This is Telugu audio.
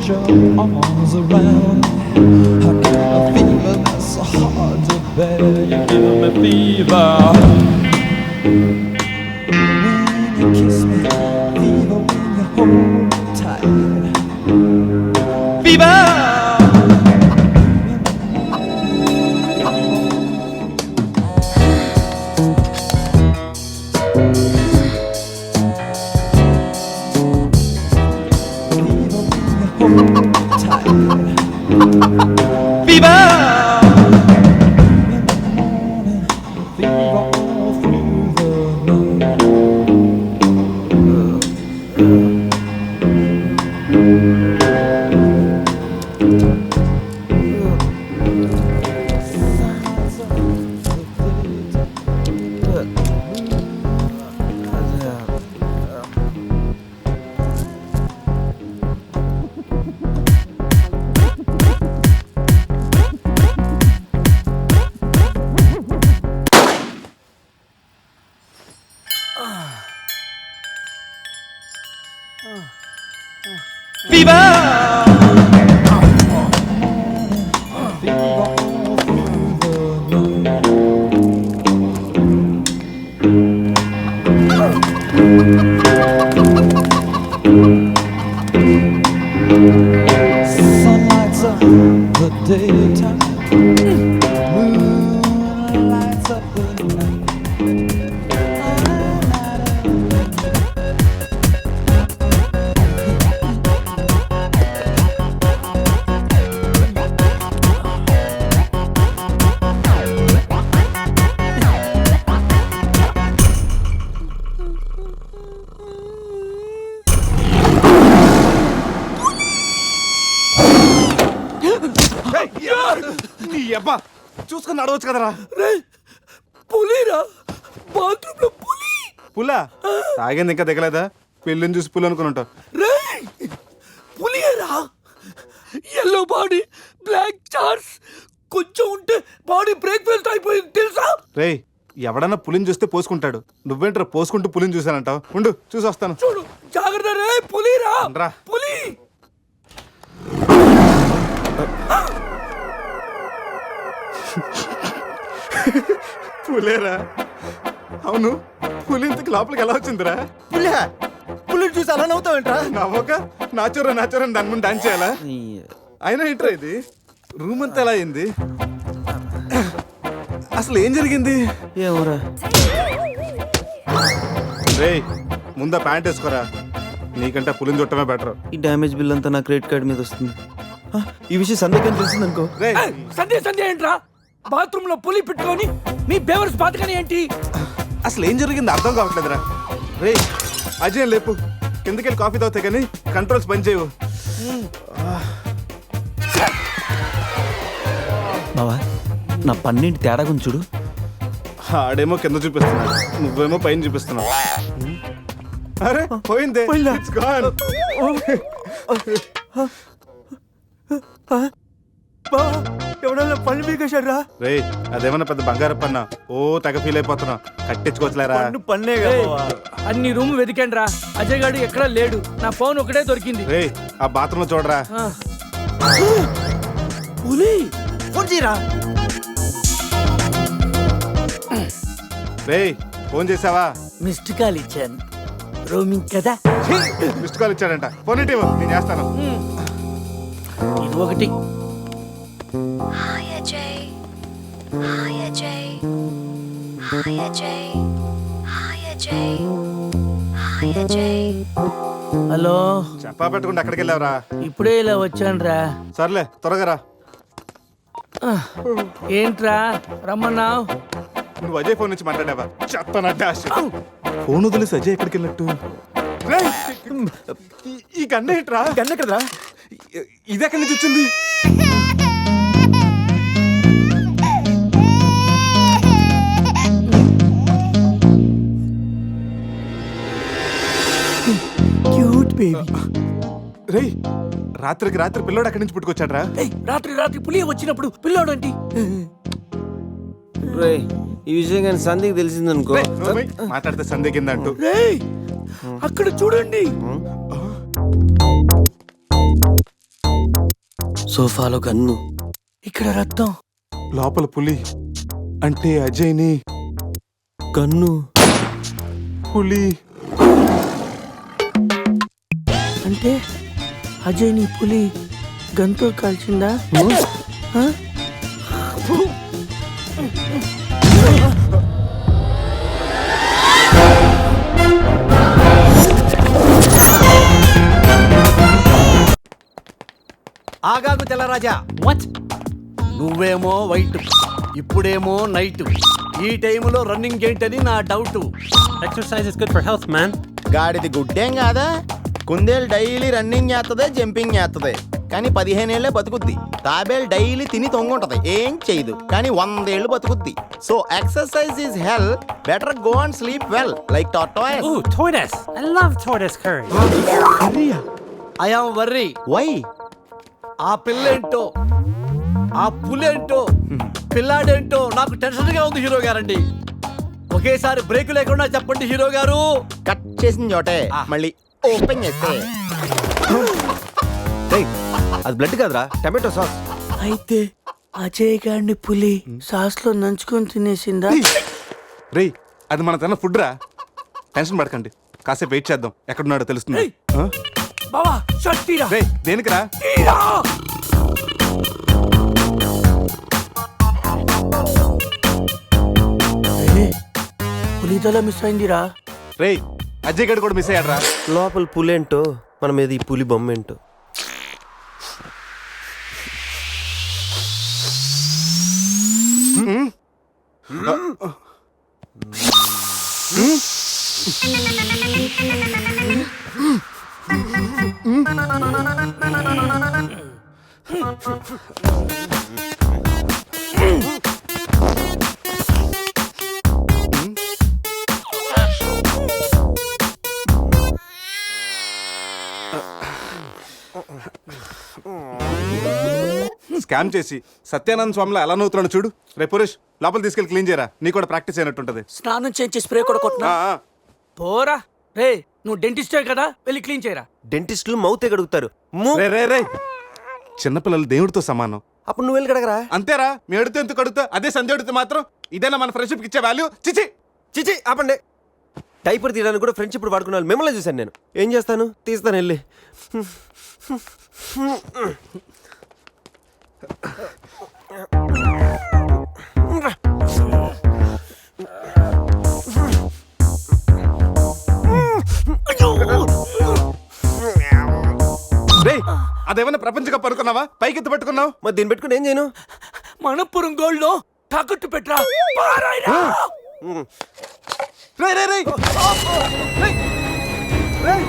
your arms around me. I got a fever that's so hard to bear. You're giving me fever. When you kiss me, fever when you hold me tight. Fever. Sun lights up the daytime, moon lights up the night. నీ అబ్బా చూసుకొని నడవచ్చు కదరా. పులిరా, బాత్రూమ్ లో పులి. పులా తాగింది ఇంకా దిగలేదా? పెళ్ళిని చూసి పులి అనుకుని రేయ్, పులిరా. ఎల్లో బాడీ, బ్లాక్ చార్స్, కొంచెం ఉంటే బాడీ బ్రేక్ ఫెయిల్ అయిపోయింది తెలుసా? రేయ్, ఎవడన్నా పులిని చూస్తే పోసుకుంటాడు. నువ్వేంట్రా పోసుకుంటూ పులిని చూసానంటావు? ఉండు చూసి వస్తాను. చూడు జాగ్రత్త రే, పులిరా రా. పులి. పులేరా? అవును, పులి ఇంతకు లోపలికి ఎలా వచ్చిందిరా? పులిని చూసి అలా నవ్వుతావేంట్రా? నవ్వక నాచురా నాచురా దాని ముందు డాన్స్ చేయాలా? అయినా ఏంట్రా ఇది? రూమ్ అంతా ఎలా అయింది? అసలు ఏం జరిగింది? ఏమోరా. రేయ్, ముందా ప్యాంట్ వేసుకోరా. నీకంటే పులిని చుట్టమే బెటర్. ఈ డ్యామేజ్ బిల్ అంతా నా క్రెడిట్ కార్డ్ మీద వస్తుంది. ఈ విషయం సందేహం తెలిసింది అనుకో. సంధ్య ఏంట్రా? బాత్రూమ్ లో పులి పెట్టుకొని మీ బేవర్స్ బాతకని ఏంటి? అసలు ఏం జరిగింది అర్థం కావట్లేదురా. రే అజయ్ లేపు, కిందకెళ్ళి కాఫీ తాగుతాయి కానీ కంట్రోల్స్ పని చేయవు. బావా, నా పన్నింటి తేడా గురించి చూడు. ఆడేమో కింద చూపిస్తున్నాడు, నువ్వేమో పైన చూపిస్తున్నావు. అరే పోయిందే. It's gone. ఎవడన్నా పన్ను పీకేశాడ్రా? రే అదేమన్నా పెద్ద బంగారం పన్నా? ఓ తెగ ఫీల్ అయిపోతున్నా. కట్టించుకోవచ్చులేరా. పన్నే అన్ని రూమ్ వెతికాను రా, అజయ్ గాడు ఎక్కడా లేడు. నా ఫోన్ ఒకటే దొరికింది. రే ఆ బాత్రూమ్ లో చూడరా. పులి ఫోన్ చేయరా. రే ఫోన్ చేసావా? మిస్డ్ కాల్ ఇచ్చాను, రోమింగ్ కదా. మిస్డ్ కాల్ ఇచ్చాడంట. ఫోన్ ఇటీవ్, నేను చేస్తాను. ఇది ఒకటి. Hi Ajay. Hi Ajay. Hi Ajay. Hi Ajay. Hi Ajay. Hello, చెప్పా పెట్టుకుంటే ఎక్కడికి వెళ్ళావురా? ఇప్పుడే ఇలా వచ్చాను రా. సర్లే త్వరగా రా. ఏంట్రా రమ్మన్నావు? నువ్వు అజయ్ ఫోన్ నుంచి మాట్లాడావా? చెప్తానంటే ఫోన్ వదిలేసి అజయ్ ఎక్కడికి వెళ్ళట్టు? ఈ గన్న ఏంట్రా? గన్న కదరా. ఇది ఎక్కడి నుంచి వచ్చింది? Cute baby. రేయ్ రాత్రికి రాత్రి పిల్లోడు అక్కడి నుంచి పుట్టుకొచ్చాడ్రా. రాత్రి పులి వచ్చినప్పుడు పిల్లోడు ఏంటి? రే ఈ విషయం కానీ సంధికి తెలిసిందనుకో. మాట్లాడితే సందే కింద అంటూ. అక్కడ చూడండి. సోఫాలో గన్ను. ఇక్కడ రక్తం. లోపల పులి అంటే అజయ్ని గన్ను. పులి అంటే అజయ్ నీ పులి గంతో కాల్చిందా? ఆ? ఆగాగు తెల్లరాజా. వాట్? నువ్వేమో వైట్, ఇప్పుడేమో నైట్. ఈ టైంలో రన్నింగ్ ఏంటని నా doubt. Exercise is good for health, man. గాడిది గుడ్డేం కాదా? కుందేలు డైలీ రన్నింగ్ చేస్తుంది, జంపింగ్ చేస్తుంది, కానీ 15 ఏళ్లే బతుకుద్ది. తాబేలు డైలీ తిని తొంగుంటది, ఏం చేయదు, కానీ 100 ఏళ్ళు బతుకుద్ది. So exercise is health, better go and sleep well like tortoise. Ooh, tortoise. I love tortoise curry. I am worry. Why? ఆ పిల్లేంటో, ఆ పులేంటో, పిల్లాడేంటో నాకు టెన్షన్ గా ఉంది హీరో గారండి. ఒకేసారి బ్రేక్ లేకుండా చెప్పండి హీరో గారు. కట్ చేసిన చోటే మళ్ళీ ఓపెన్ చేస్తే అది బ్లడ్ కాదురా, టమాటో సాస్. అయితే అజయ్ గారిని పులి సాస్ లో నంచుకొని తినేసిందా? రేయ్ అది మన తన ఫుడ్ రా, టెన్షన్ పడకండి, కాసేపు వెయిట్ చేద్దాం, ఎక్కడున్నాడో తెలుస్తుంది. ఏయ్! బావా షర్ట్ తీరా. రే దేనికి రా? తీరా! ఏ, పులి తల మిస్ అయిందిరా. రేయ్ అజయ్ గడు కూడా మిస్ అయ్యాడు రా. లోపల పులేంటో మన మీద ఈ పులి బొమ్మ ఏంటో. స్కామ్ చేసి సత్యానంద స్వామిలో ఎలా నవ్వుతున్నాడు చూడు. రే పురేష్ లోపల తీసుకెళ్ళి క్లీన్ చేయరా, నీ కూడా ప్రాక్టీస్ అయినట్టుంటది. స్నానం చేయించి స్ప్రే కూడా కొట్టినా ఆ, ఆ. పోరా. రే నువ్వు డెంటిస్టే కదా, వెళ్ళి క్లీన్ చేయరా. డెంటిస్టులు మౌతే కడుగుతారు. రే రే రే చిన్నపిల్లలు దేవుడితో సమానం. అప్పుడు నువ్వు వెళ్ళి కడగరా. అంతేరా, మీ అడితే ఎంత కడుగుతా, అదే సంధ్య అడిగితే మాత్రం ఇదేనా మన ఫ్రెండ్షిప్ ఇచ్చే వాల్యూ? చిచి చిచి ఆపండి. డైపర్ తీయడానికి కూడా ఫ్రెండ్షిప్ వాడుకున్నాను, మిమ్మల్ని చూశాను నేను. ఏం చేస్తాను, తీస్తాను వెళ్ళి. రే అదేమన్నా ప్రపంచ కప్ అనుకున్నావా, పైకి ఎత్తి పట్టుకున్నావు? మరి దీన్ని పెట్టుకుని ఏం చేయను? మనపురం గోల్డ్ లో తాకట్టు పెట్టరా. పారాయిరా. రే రే రే రేయ్!